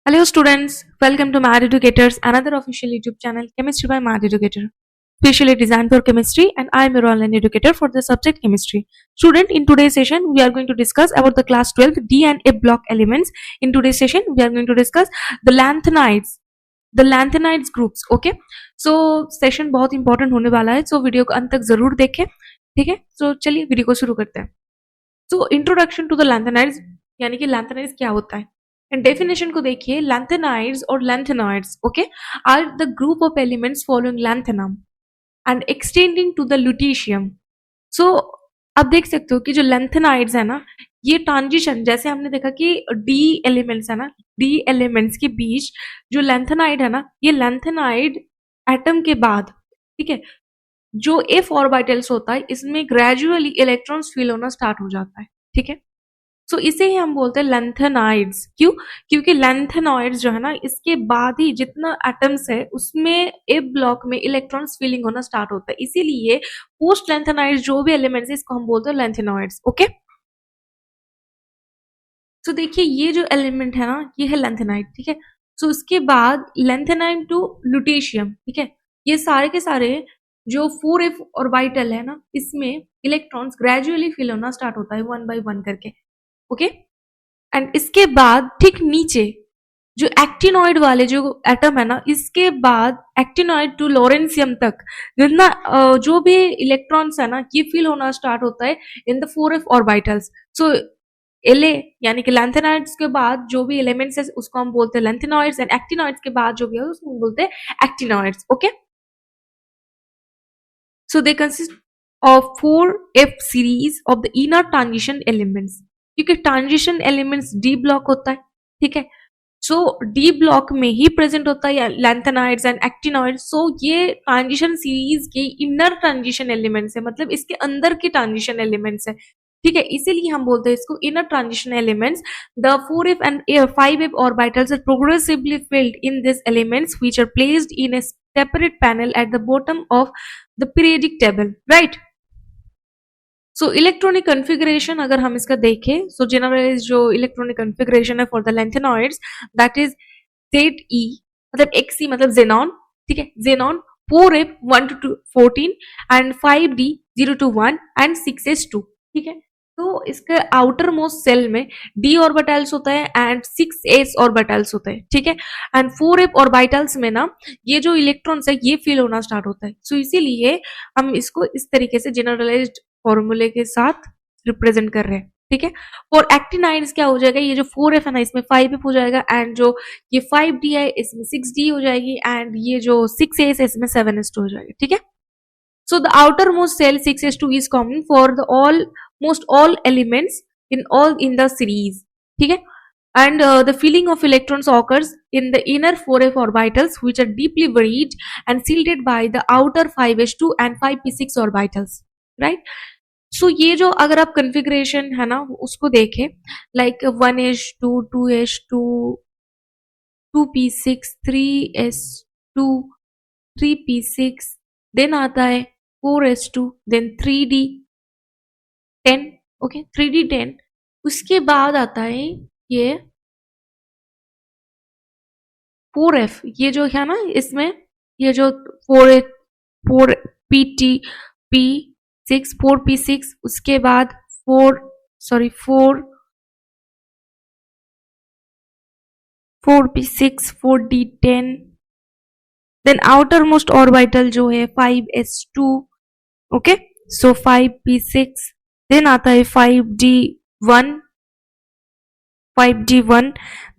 Hello students, welcome to Mad Educators, another official YouTube channel, Chemistry by Mad Educator, specially designed for chemistry, and I am your online educator for the subject chemistry. Student, in today's session, we are going to discuss about the class 12 D and A block elements. In today's session, we are going to discuss the lanthanides groups. Okay, so session बहुत important होने वाला है, so video को अंत तक जरूर देखें. ठीक है, so चलिए वीडियो को शुरू करते हैं. So introduction to the lanthanides, यानी कि lanthanides क्या होता है. एंड डेफिनेशन को देखिए, लैंथेनाइड्स और lanthanoids okay are the group of elements following lanthanum and extending to the lutetium. So अब देख सकते हो कि जो लैंथेनाइड्स है ना, ये ट्रांजिशन जैसे हमने देखा कि डी एलिमेंट्स है ना, डी एलिमेंट्स के बीच जो लैंथेनाइड है ना, ये लैंथेनाइड एटम के बाद, ठीक है, जो एफ ऑर्बिटल्स होता है इसमें ग्रेजुअली इलेक्ट्रॉन्स फिल होना स्टार्ट हो जाता है. ठीक है, सो इसे ही हम बोलते हैं लैंथेनाइड्स. क्यों? क्योंकि लैंथेनॉइड्स जो है ना, इसके बाद ही जितना एटम्स है उसमें ए ब्लॉक में इलेक्ट्रॉन्स फिलिंग होना स्टार्ट होता है. इसीलिए पोस्ट लैंथेनाइड्स जो भी एलिमेंट्स है इसको हम बोलते हैं लैंथेनॉइड्स. ओके, सो देखिए ये जो एलिमेंट है ना, ये है लैंथेनाइड. ठीक है, सो उसके बाद लैंथेनाइड टू लुटेशियम. ठीक है, ये सारे के सारे जो 4f ऑर्बिटल है ना, इसमें इलेक्ट्रॉन्स ग्रेजुअली फिल होना स्टार्ट होता है वन बाय वन करके. ओके, एंड इसके बाद ठीक नीचे जो एक्टिनॉइड वाले जो एटम है ना, इसके बाद एक्टिनॉइड टू लॉरेंसियम तक जितना जो भी इलेक्ट्रॉन्स है ना, ये फिल होना स्टार्ट होता है इन द 4f ऑर्बिटल्स. सो एले यानी कि लैंथेनाइड्स के बाद जो भी एलिमेंट्स है उसको हम बोलते हैं लैंथेनॉइड्स, एंड एक्टिनॉइड्स के बाद जो भी है उसको हम बोलते हैं actinoids. Okay, so they consist of 4f series of the inner transition elements. क्योंकि ट्रांजिशन एलिमेंट्स डी ब्लॉक होता है. ठीक है, सो डी ब्लॉक में ही प्रेजेंट होता है लैंथेनाइड्स एंड एक्टिनॉइड्स. सो ये ट्रांजिशन सीरीज के इनर ट्रांजिशन एलिमेंट्स है, मतलब इसके अंदर के ट्रांजिशन एलिमेंट्स है. ठीक है, इसीलिए हम बोलते हैं इसको inner transition elements. The 4f and 5f orbitals are progressively filled in these elements which are placed in a separate panel at the bottom of the periodic table, right? So electronic configuration अगर हम इसका देखें, सो generalise जो electronic configuration है for the lanthanoids, that is ZE मतलब XE मतलब xenon. ठीक है, xenon 4f 1 to 14 and 5d 0 to 1 and 6s2. ठीक है, तो इसके आउटर मोस्ट सेल में d ऑर्बिटल्स होता है एंड 6s ऑर्बिटल्स होते हैं. ठीक है, एंड 4f ऑर्बिटल्स में ना ये जो इलेक्ट्रॉन्स है ये फिल होना स्टार्ट होता है. सो इसीलिए हम इसको इस तरीके से जनरलाइज्ड फॉर्मूले के साथ रिप्रेजेंट कर रहे हैं. ठीक है, और एक्टिनाइड्स क्या हो जाएगा, ये जो 4f है ना इसमें 5f हो जाएगा, एंड जो ये 5d है इसमें 6d हो जाएगी, एंड ये जो 6s है इसमें 7s2 हो जाएगी. ठीक है, so the outermost shell 6s2 is common for the almost all elements in the series. ठीक है, and the filling of electrons occurs in the inner 4f orbitals which are deeply buried and shielded by the outer 5s2 and 5p6 orbitals, right? सो ये जो अगर आप configuration है ना उसको देखें, like 1s2 2s2 2p6 3s2 3p6, then आता है 4s2, then 3d10. Okay, 3d10, उसके बाद आता है ये 4f, ये जो है ना इसमें ये जो 4p6 उसके बाद 4p6 4d10, then outer most orbital जो है 5s2. ओके, सो 5p6, देन आता है 5d1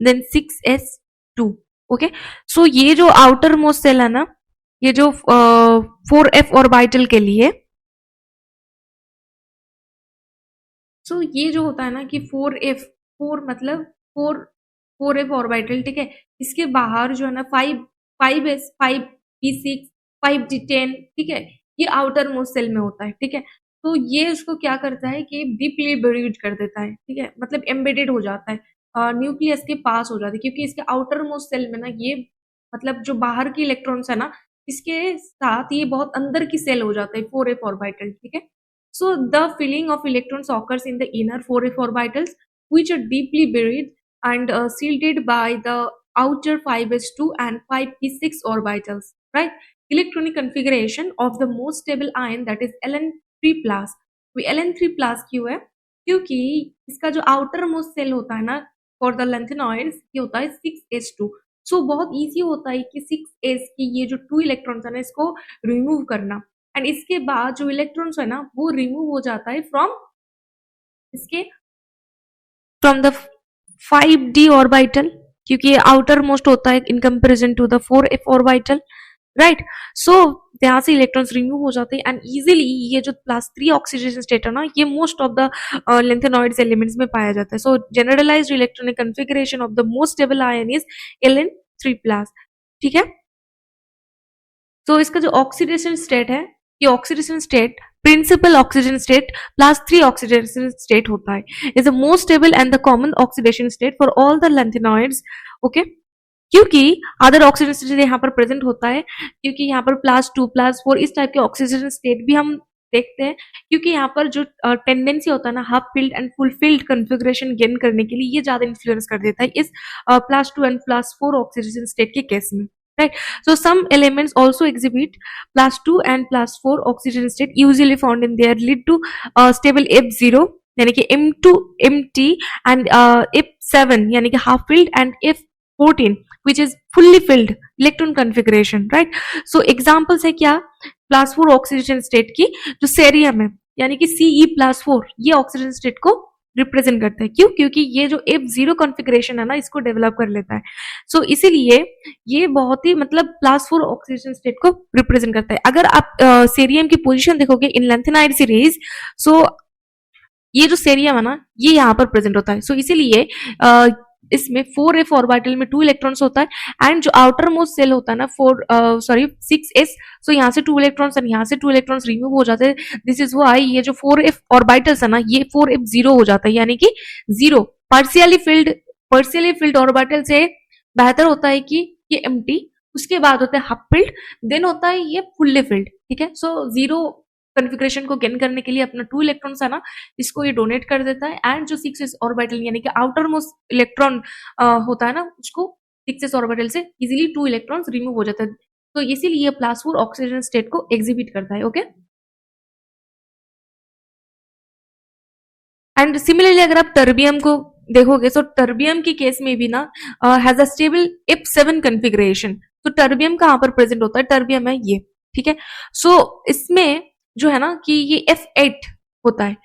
देन 6s2. ओके, सो ये जो आउटर मोस्ट सेल है ना, ये जो 4f ऑर्बिटल के लिए, सो ये जो होता है ना कि 4 मतलब 4f ऑर्बिटल. ठीक है, इसके बाहर जो है ना 5s 5p6 5d10. ठीक है, ये आउटर मोस्ट सेल में होता है. ठीक है, तो ये उसको क्या करता है कि डीपली बरीड कर देता है. ठीक है, मतलब एम्बेडेड हो जाता है, न्यूक्लियस के पास हो जाता है, क्योंकि इसके आउटर मोस्ट सेल में ना ये मतलब जो बाहर की इलेक्ट्रॉन्स है ना इसके साथ ये बहुत अंदर की सेल हो जाता है 4f ऑर्बिटल. ठीक है, so the filling of electrons occurs in the inner 4f orbitals which are deeply buried and shielded by the outer 5s2 and 5p6 orbitals, right? Electronic configuration of the most stable ion that is Ln3 plus. Ln3 plus क्यों है? क्योंकि इसका जो outer most shell होता है ना for the lanthanoids ये होता है 6s2. सो बहुत इजी होता है कि 6s की ये जो 2 इलेक्ट्रॉन्स है ना इसको रिमूव करना, एंड इसके बाद जो इलेक्ट्रॉन्स है ना वो रिमूव हो जाता है फ्रॉम इसके फ्रॉम द 5d ऑर्बिटल, क्योंकि ये आउटर मोस्ट होता है in comparison to the 4f orbital, right? So यहाँ से इलेक्ट्रॉन्स रिमूव हो जाते हैं एंड इजीली ये जो +3 ऑक्सीडेशन स्टेट है ना ये most of the lanthanoids elements में पाया जाता है. So generalised electronic configuration of the most stable ion is Ln3+. ठीक है. तो इसका जो ऑक्सीडेशन स्टेट है ये oxidation state principal oxygen state +3 oxidation state होता है. Is the most stable and the common oxidation state for all the lanthanoids. Okay, क्योंकि अदर ऑक्सीजन स्टेट यहाँ पर प्रेजेंट होता है, क्योंकि यहाँ पर +2 +4 इस टाइप के ऑक्सीजन स्टेट भी हम देखते हैं, क्योंकि यहाँ पर जो टेंडेंसी होता है ना half filled and full field configuration gain करने के लिए ये ज्यादा इन्फ्लुएंस कर देता है इस +2 एंड +4 ऑक्सीजन स्टेट के केस में, right? So some elements also exhibit +2 and +4 oxygen state usually found in their lead to stable F0 यानी कि M2 MT and F7 यानी कि half filled and F14 which is fully filled electron configuration, right? So examples है क्या +4 oxygen state की जो cerium है यानी कि Ce+4 ये ऑक्सीजन स्टेट को रिप्रेजेंट करता है. क्यों? क्योंकि ये जो F0 कॉन्फ़िगरेशन है ना इसको डेवलप कर लेता है. सो इसीलिए ये बहुत ही मतलब +4 ऑक्सीजन स्टेट को रिप्रेजेंट करता है. अगर आप सेरियम की पोजीशन देखोगे इन लेंथेनाइड सीरीज, सो ये जो सेरियम है ना ये यहाँ पर प्रेजेंट होता है. सो इसीलिए इसमें 4f ऑर्बिटल में 2 इलेक्ट्रॉन्स होता है एंड जो आउटर मोस्ट सेल होता है ना 6s, सो यहाँ से 2 इलेक्ट्रॉन्स एंड यहाँ से 2 इलेक्ट्रॉन्स रिमूव हो जाते हैं. दिस इज व्हाई ये जो 4f ऑर्बिटल्स है ना ये 4f0 हो जाता है यानी कि 0 पार्शियली फिल्ड ऑर्बिटल से बेहतर होता है कि ये एम्प्टी, उसके बाद होता है हाफ फिल्ड, देन होता है ये फुल्ली फिल्ड. ठीक है. सो 0 कॉन्फ़िगरेशन को गेन करने के लिए अपना 2 इलेक्ट्रॉन्स है ना इसको ये डोनेट कर देता है एंड जो 6s ऑर्बिटल यानी कि आउटर मोस्ट इलेक्ट्रॉन होता है ना उसको 6s ऑर्बिटल से इजीली 2 इलेक्ट्रॉन्स रिमूव हो जाता है. तो इसीलिए +4 ऑक्सीजन स्टेट को एग्जिबिट करता है. ओके, एंड सिमिलरली अगर आप टर्बियम को देखोगे तो टर्बियम के केस में भी ना has a stable F7 configuration. तो टर्बियम कहाँ पर प्रेजेंट होता है? टर्बियम है ये. ठीक है. सो इसमें जो है ना कि ये F8 होता है,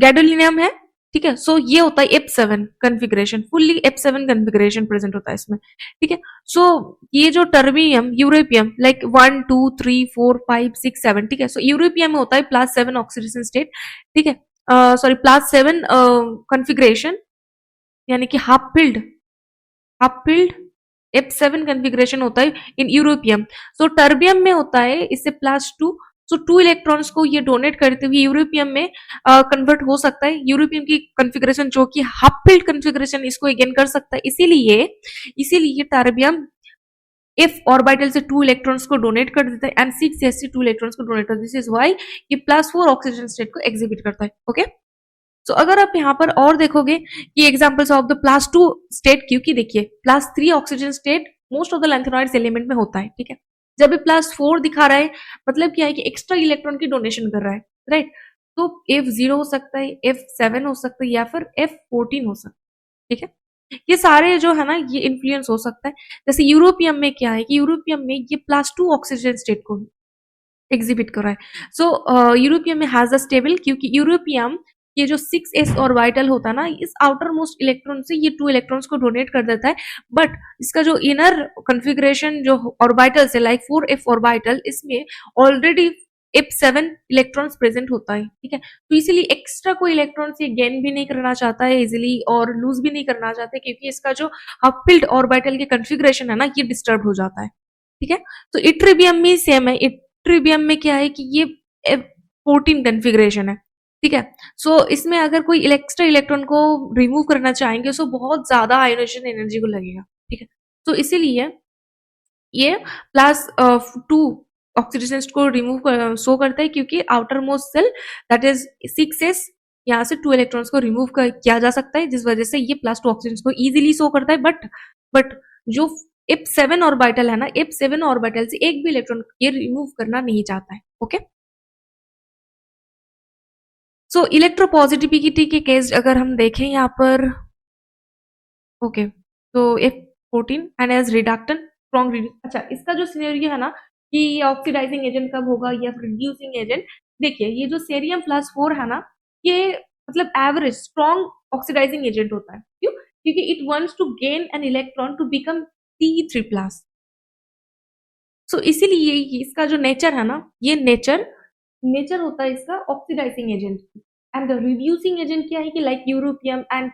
गैडोलिनियम है. ठीक है. सो ये होता है F7 configuration, fully F7 configuration present होता है इसमें. ठीक है. सो ये जो टर्बियम यूरोपियम लाइक 1 2 3 4 5 6 7, ठीक है. सो यूरोपियम में होता है +7 ऑक्सीडेशन स्टेट. ठीक है. सॉरी +7 कॉन्फ़िगरेशन यानी कि हाफ फिल्ड F7 कॉन्फ़िगरेशन होता है इन यूरोपियम. सो टर्बियम में होता है इससे +2. सो 2 इलेक्ट्रॉन्स को ये डोनेट करते हुए यूरोपियम में कन्वर्ट हो सकता है. यूरोपियम की कॉन्फ़िगरेशन जो कि हाफ फिल्ड कॉन्फ़िगरेशन इसको गेन कर सकता है. इसीलिए टर्बियम F ऑर्बिटल से 2 इलेक्ट्रॉन्स को डोनेट कर देता है एंड 6s से 2 इलेक्ट्रॉन्स को डोनेट करता है. दिस इज व्हाई ये +4 ऑक्सीजन स्टेट को एग्जिबिट करता है. ओके. सो अगर आप यहाँ पर और देखोगे कि एग्जांपल्स ऑफ द +2 स्टेट, क्योंकि देखिए +3 oxygen state most of the lanthanoids element में होता है. ठीक है. जब ये +4 दिखा रहा है मतलब क्या है कि एक्स्ट्रा इलेक्ट्रॉन की डोनेशन कर रहा है, राइट? तो F0 हो सकता है, F7 हो सकता है या फिर F14 हो सकता है. ठीक है. ये सारे जो है ना ये इन्फ्लुएंस हो सकता है. जैसे यूरोपियम में क्या है कि यूरोपियम में ये +2 ऑक्सीजन स्टेट को एग्जिबिट कर रहा है. सो यूरोपियम में हैज अ स्टेबल, क्योंकि यूरोपियम ये जो 6s ऑर्बिटल होता है ना इस आउटर मोस्ट इलेक्ट्रॉन से ये 2 इलेक्ट्रॉन्स को डोनेट कर देता है, बट इसका जो इनर कॉन्फ़िगरेशन जो ऑर्बिटल्स है लाइक 4f ऑर्बिटल इसमें ऑलरेडी F7 इलेक्ट्रॉन्स प्रेजेंट होता है. ठीक है. तो इसीलिए एक्स्ट्रा कोई इलेक्ट्रॉन्स ये गेन भी नहीं करना चाहता है इजीली और लूज भी नहीं करना चाहता है, क्योंकि इसका जो हाफ फिल्ड ऑर्बिटल के कॉन्फ़िगरेशन है ना ये डिस्टर्ब हो जाता है. ठीक है. तो इट्रिबियम में सेम है. इट्रिबियम में क्या है कि ये F14 कॉन्फ़िगरेशन है. ठीक है. सो इसमें अगर कोई एक्स्ट्रा इलेक्ट्रॉन को रिमूव करना चाहेंगे तो बहुत ज्यादा आयोनाइजेशन एनर्जी को लगेगा. ठीक है. तो इसीलिए ये +2 ऑक्सीडेशन को रिमूव शो करता है, क्योंकि outermost shell that is 6s यहाँ से 2 इलेक्ट्रॉन्स को रिमूव किया जा सकता है, जिस वजह से ये +2 ऑक्सीजन को इजीली शो करता है। बट जो F7 ऑर्बिटल है ना, F7 ऑर्बिटल से एक भी इलेक्ट्रॉन ये रिमूव करना नहीं चाहता है। ओके, सो इलेक्ट्रोपॉजिटिविटी के केस अगर हम देखें यहाँ पर, ओके, तो F14 and as reductant strong reduce. अच्छा, इसका जो सिनेरियो है ना कि ऑक्सीडाइजिंग एजेंट कब होगा या फिर रिड्यूसिंग एजेंट, देखिए ये जो सेरियम +4 है ना, ये मतलब एवरेज स्ट्रॉन्ग ऑक्सीडाइजिंग एजेंट होता है। क्यों? क्योंकि it wants to gain an electron to become T3+। So इसीलिए इसका जो नेचर है ना, ये नेचर होता है इसका oxidising agent. And the reducing agent क्या है कि लाइक यूरोपियम एंड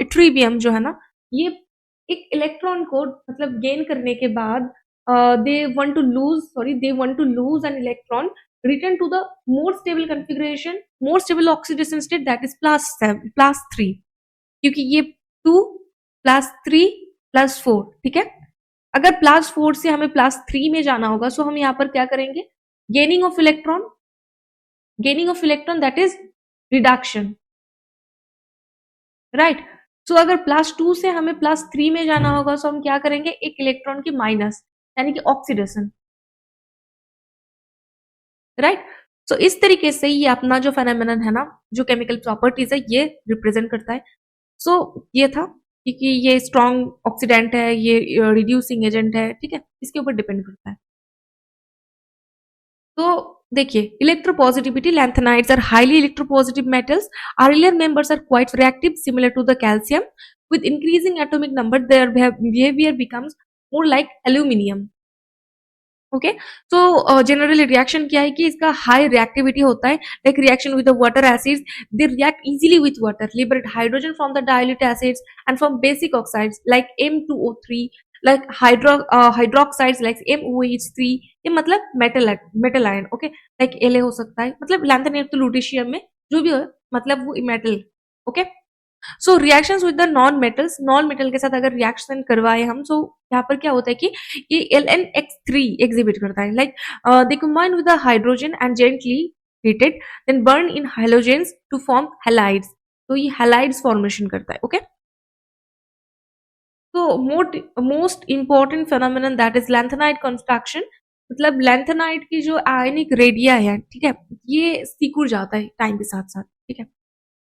ट्रीबियम जो है ना, ये एक इलेक्ट्रॉन को मतलब गेन करने के बाद they want to lose an electron, return to the more stable configuration, more stable oxidation state, that is +3, क्योंकि ये 2 +3 +4, ठीक है। अगर +4 से हमें +3 में जाना होगा, सो हम यहाँ पर क्या करेंगे, gaining of electron that is reduction, right. So अगर +2 से हमें +3 में जाना होगा, सो हम क्या करेंगे, एक इलेक्ट्रॉन की माइनस, यानी कि ऑक्सीडेशन, राइट। सो इस तरीके से ये अपना जो फेनोमेनन है ना, जो केमिकल प्रॉपर्टीज है, ये रिप्रेजेंट करता है। सो ये था क्योंकि ये स्ट्रॉन्ग ऑक्सीडेंट है, ये रिड्यूसिंग एजेंट है, ठीक है, इसके ऊपर डिपेंड करता है। तो देखिए, electropositivity, lanthanides are highly electropositive metals, earlier members are quite reactive, similar to the calcium. With increasing atomic number, their behavior becomes more like aluminium. Okay, तो जनरली रिएक्शन क्या है कि इसका हाई रिएक्टिविटी होता है, like reaction with the water acids, they react easily with water, liberate hydrogen from the dilute acids and from basic oxides like M2O3, like hydroxides like MOH3, ये मतलब metal ion, okay, like La हो सकता है, मतलब lanthanide तो lutetium में जो भी हो, मतलब वो metal, okay. So reactions with the non metal के साथ अगर रिएक्शन करवाए हम, सो यहाँ पर क्या होता है कि ये LnX3 एग्जिबिट करता है, like they combine with the hydrogen and gently heated then burn in halogens to form halides, तो ये हैलाइड्स फॉर्मेशन करता है, ओके। तो most important phenomenon that is lanthanide construction, मतलब लैंथेनाइड की जो आयनिक रेडिया है, ठीक है, ये सिकुड़ जाता है टाइम के साथ साथ, ठीक है।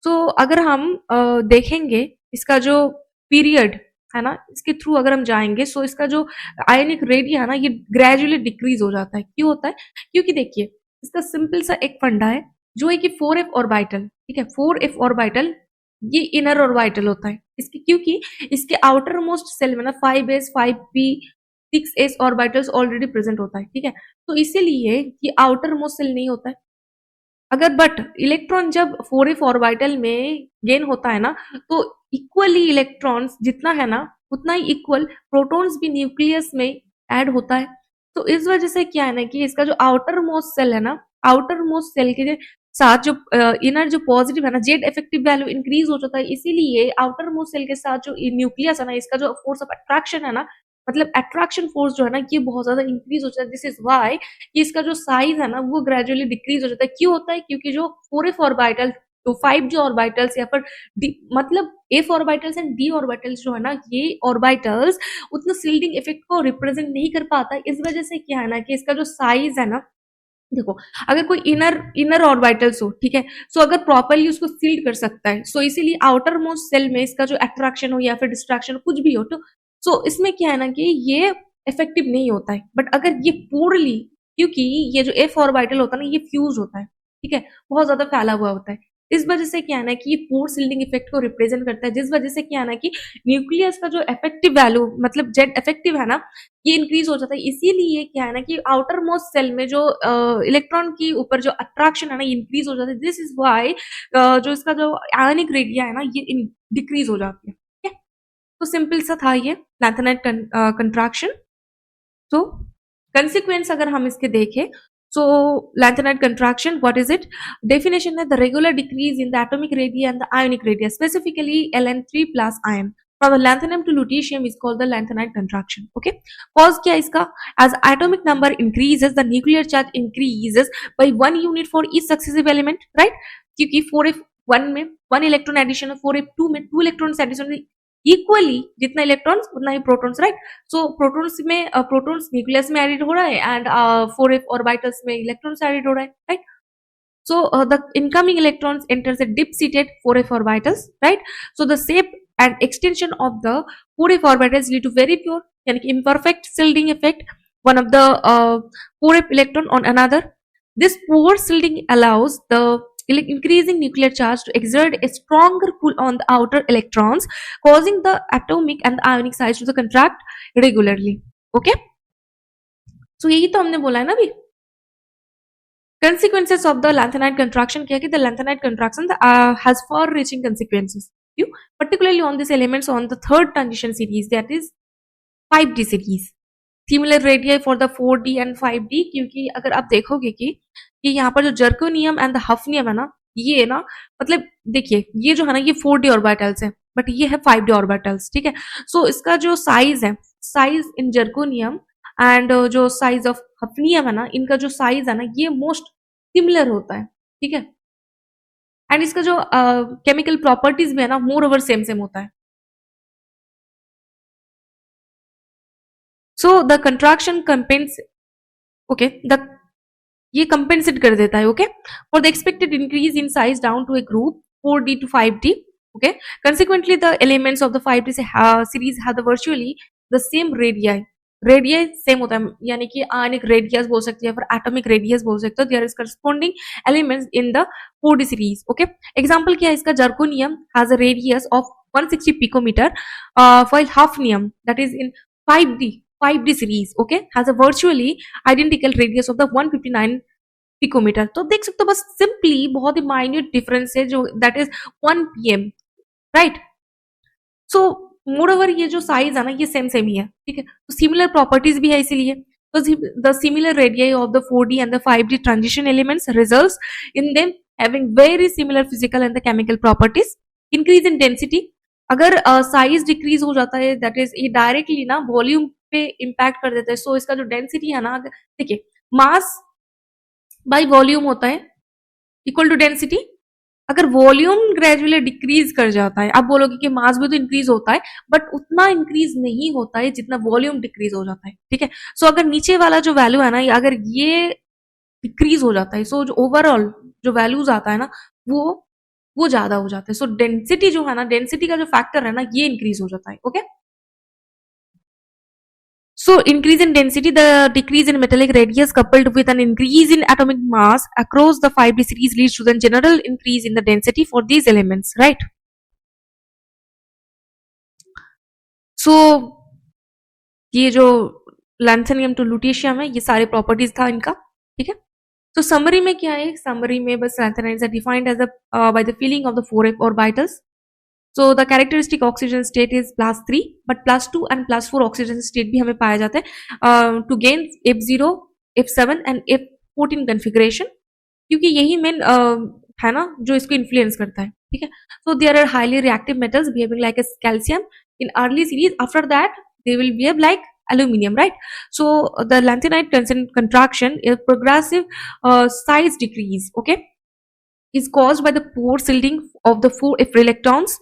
तो अगर हम देखेंगे इसका जो पीरियड है ना, इसके थ्रू अगर हम जाएंगे, सो इसका जो आयनिक रेडिया है ना, ये ग्रेजुअली डिक्रीज हो जाता है। क्यों होता है? क्योंकि देखिए, इसका सिंपल सा एक फंडा है जो है कि 4f ऑर्बिटल, ठीक है, 4f ऑर्बिटल ये इनर ऑर्बिटल होता है इसके, क्योंकि इसके आउटर मोस्ट सेल में ना 5s 5p 6s orbitals already present होता है, ठीक है। तो इसीलिए ये आउटर मोस्ट सेल नहीं होता है। अगर बट इलेक्ट्रॉन जब 4f ऑर्बिटल में गेन होता है ना, तो इक्वली इलेक्ट्रॉन्स जितना है ना, उतना ही इक्वल प्रोटॉन्स भी न्यूक्लियस में ऐड होता है। तो इस वजह से क्या है ना कि इसका जो आउटर मोस्ट सेल है ना, आउटर मोस्ट सेल के साथ जो इनर जो पॉजिटिव है ना, जेड इफेक्टिव वैल्यू इंक्रीज हो जाता है। इसीलिए आउटर मोस्ट सेल के साथ जो न्यूक्लियस है ना, इसका जो फोर्स ऑफ अट्रैक्शन है ना, मतलब अट्रैक्शन फोर्स जो है ना, ये बहुत ज्यादा इंक्रीज हो जाता है। दिस इज वाई कि इसका जो साइज है ना, वो ग्रेजुअली डिक्रीज हो जाता है। क्यों होता है? क्योंकि जो 4f ऑर्बिटल, तो 5 जो ऑर्बिटल्स या फिर मतलब f orbitals and d orbitals जो है ना, ये ऑर्बिटल्स उतना सील्डिंग इफेक्ट को रिप्रेजेंट नहीं कर पाता है। इस वजह से क्या है ना कि इसका जो साइज है ना, देखो, अगर कोई इनर ऑर्बिटल्स हो, ठीक है, सो अगर प्रॉपरली उसको सील्ड कर सकता है, सो इसीलिए आउटर मोस्ट सेल में इसका जो अट्रैक्शन हो या फिर डिस्ट्रैक्शन कुछ भी हो, तो सो इसमें क्या है ना कि ये इफेक्टिव नहीं होता है। बट अगर ये पूर्णली, क्योंकि ये जो f ऑर्बिटल होता है ना, ये फ्यूज होता है, ठीक है, बहुत ज्यादा फैला हुआ होता है। इस वजह से क्या है ना कि ये पोर सील्डिंग इफेक्ट को रिप्रेजेंट करता है, जिस वजह से क्या है ना कि न्यूक्लियस का जो इफेक्टिव वैल्यू, मतलब जेड इफेक्टिव है ना, ये इंक्रीज हो जाता है। इसीलिए क्या है ना कि आउटर मोस्ट सेल में जो इलेक्ट्रॉन की ऊपर जो अट्रैक्शन है ना, इंक्रीज हो जाता है। दिस इज वाई जो इसका जो आयनिक रेडिया है ना, ये डिक्रीज हो जाती है। ठीक है, तो सिंपल सा था ये लैंथेनाइड कंट्रैक्शन। तो कंसिक्वेंस अगर हम इसके देखें, so lanthanide contraction, what is it? Definition है the regular decrease in the atomic radii and the ionic radii, specifically Ln3 plus ion from the lanthanum to lutetium is called the lanthanide contraction. Okay, cause क्या इसका? As atomic number increases, the nuclear charge increases by 1 unit for each successive element, right? क्योंकि one में 1 electron addition, 4f2 में 2 electrons addition, equally जितना electrons उतना ही protons, right. सो protons में protons nucleus में added हो रहा है एंड 4f ऑर्बिटल्स में इलेक्ट्रॉन्स एडिड हो रहा है, right. So the incoming electrons enters the dip-seated 4f orbitals, right? So the shape and extension of the 4f orbitals lead to very pure, yani imperfect shielding effect, one of the 4f electron on another. This poor shielding allows the increasing nuclear charge to exert a stronger pull on the outer electrons, causing the atomic and the ionic size to contract regularly. Okay? So यही तो हमने बोला है ना अभी। Consequences of the lanthanide contraction क्या है कि the lanthanide contraction has far-reaching consequences, particularly on these elements on the third transition series, that is 5d series. Similar radii for the 4d and 5d, क्योंकि अगर आप देखोगे कि यहाँ पर जो जर्कोनियम एंड द हफनियम है ना, ये ना मतलब देखिए ये जो है ना ये 4d ऑर्बिटल्स है, बट ये है 5d ऑर्बिटल्स, ठीक है। सो इसका जो साइज है, साइज इन जर्कोनियम एंड जो साइज ऑफ हफनियम है ना, इनका जो साइज है ना ये मोस्ट सिमिलर होता है, ठीक है। एंड इसका जो केमिकल प्रॉपर्टीज भी है ना मोर ओवर सेम सेम होता है। So the contraction compense okay the ये कंपेंसेट कर देता है, okay, for the expected increase in size down to a group 4d to 5d, okay. Consequently the elements of the 5d series have the virtually the same radii, radius same होता है, यानी कि ionic radius बोल सकते हैं, फिर atomic radius बोल सकते हो। There is corresponding elements in the 4d series, okay. Example क्या है इसका, zirconium has a radius of 160 picometer, while hafnium that is in 5d series, okay, has a virtually identical radius of the 159 picometer. तो देख सकते हो बस simply बहुत ही minute difference है जो that is 1 pm, right. So more over ये जो साइज है ना ये सेम सेम ही है, ठीक है। तो सिमिलर प्रॉपर्टीज भी है इसीलिए। तो the similar radii of the 4d and the 5d transition elements results in them having very similar physical and the chemical properties. Increase in density, अगर साइज डिक्रीज हो जाता है दैट इज ये directly ना वॉल्यूम पे impact कर देता है। सो इसका जो डेंसिटी है ना, देखिए मास बाई वॉल्यूम होता है इक्वल टू डेंसिटी। अगर वॉल्यूम ग्रेजुअली डिक्रीज कर जाता है, आप बोलोगे कि मास भी तो इंक्रीज होता है, बट उतना इंक्रीज नहीं होता है जितना वॉल्यूम डिक्रीज हो जाता है, ठीक है। सो अगर नीचे वाला जो वैल्यू है ना, अगर ये डिक्रीज हो जाता है, सो जो ओवरऑल जो वैल्यूज आता है ना वो ज्यादा हो जाता है। सो डेंसिटी जो है ना, डेंसिटी का जो फैक्टर है ना ये इंक्रीज हो जाता है, okay. So increase in density, the decrease in metallic radius coupled with an increase in atomic mass across the 5d series leads to the general increase in the density for these elements, right? So ये जो लैंथेनियम to lutetium है ये सारे properties था इनका, ठीक है। तो समरी में क्या है, समरी में बस lanthanides are defined as by the filling of the 4f orbitals. So the characteristic oxygen state is +3, but +2 and +4 oxygen state भी हमें पाया जाता है to gain F0, F7 and F14 configuration, क्योंकि यही मेन है ना जो इसको इन्फ्लुएंस करता है, ठीक है। So there are highly reactive metals behaving like a calcium in early series. After that they will behave like aluminium, right? So the lanthanide contraction is progressive size decrease, okay, is caused by the poor shielding of the 4f electrons.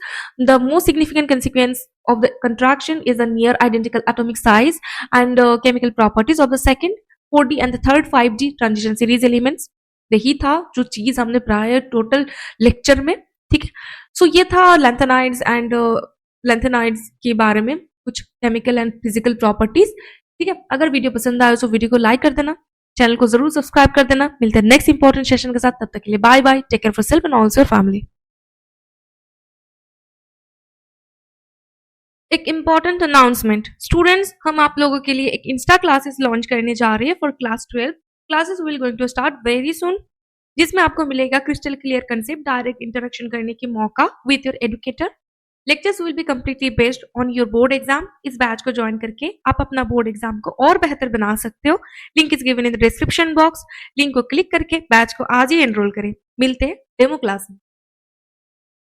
The most significant consequence of the contraction is the near identical atomic size and chemical properties of the second 4d and the third 5d transition series elements. यही था जो चीज हमने prior total lecture में, ठीक है। सो ये था लैंथेनाइड्स एंड लैंथेनाइड्स के बारे में कुछ केमिकल एंड फिजिकल प्रॉपर्टीज, ठीक है। अगर वीडियो पसंद आए तो वीडियो को लाइक कर देना, चैनल को जरूर सब्सक्राइब कर देना। मिलते हैं नेक्स्ट इंपॉर्टेंट सेशन के साथ, तब तक के लिए bye bye, take care for self and also your family. एक इंपॉर्टेंट अनाउंसमेंट, स्टूडेंट्स हम आप लोगों के लिए एक इंस्टा क्लासेस लॉन्च करने जा रहे हैं for class 12। Classes will going to start very soon, जिसमें आपको मिलेगा crystal clear concept, direct interaction करने की मौका with your educator. Lectures will be completely based on your board exam. इस बैच को ज्वाइन करके आप अपना बोर्ड एग्जाम को और बेहतर बना सकते हो। Link is given in the description box. Link को क्लिक करके बैच को आज ही एनरोल करें। मिलते हैं डेमो क्लास में।